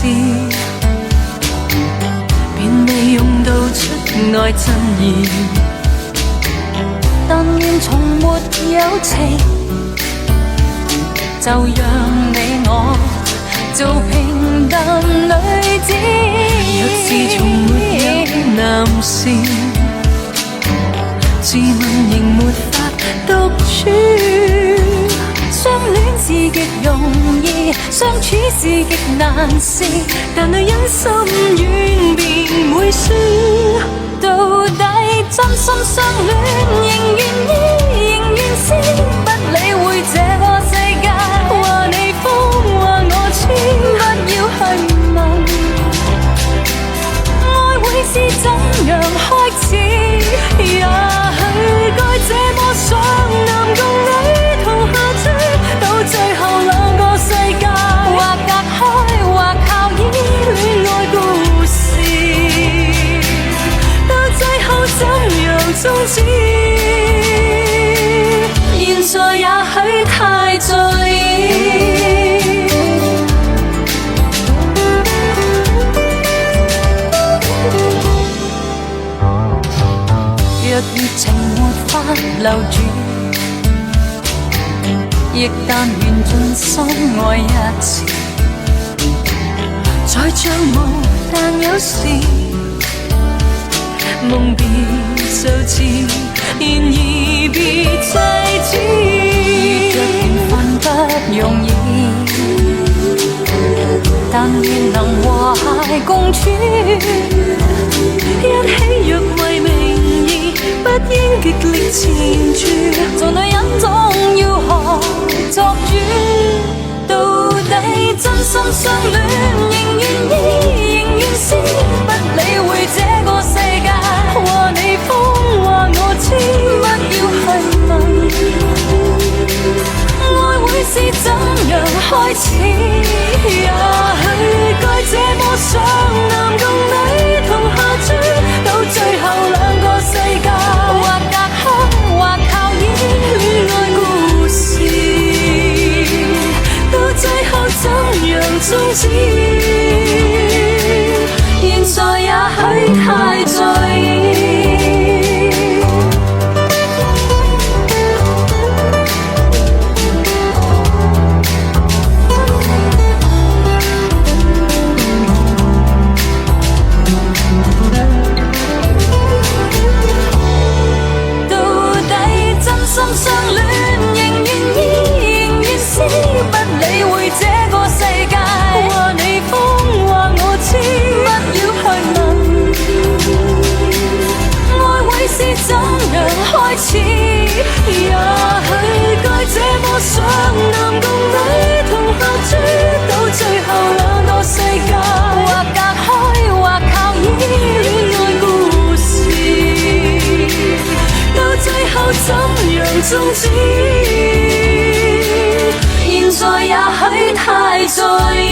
事，便未用到出愛真意。但願從沒有情，就讓你我做平淡女子。若是從沒有男士，自問仍沒法獨處。相戀是極容易，相處是極難事，但女人心軟便會輸。到底真心相戀，仍願意，仍願先不理會這個世界話你瘋話我痴，不要去問愛會是怎樣開始。也許該這麼想，男共女同下追，到最後兩個世界或隔開，或靠依戀愛故事，到最後怎樣終止？現在也許太在意。若熱情沒法留住，亦但願盡心愛一次。再像霧，但有時夢別數次，然而別制止。若緣分不容易，但願能和諧共處。一起若為名義，不應極力纏住。做女人總要學作主，到底真心相戀，仍願意，仍願先不理會這個世界話你瘋話我痴，不要去問愛會是怎樣開始。也許該這麼想，男共女同下追，到最後兩個世界或隔開，或靠依戀愛故事，到最後怎樣終止？現在也許太在意。心相戀，仍願意，仍願先不理會這個世界話你瘋話我痴，不要去問愛會是怎樣開始。也許該這麼想，男共女同下追，到最後兩個世界或隔開，或靠依戀愛故事，到最後怎樣終止？現在也許太在意。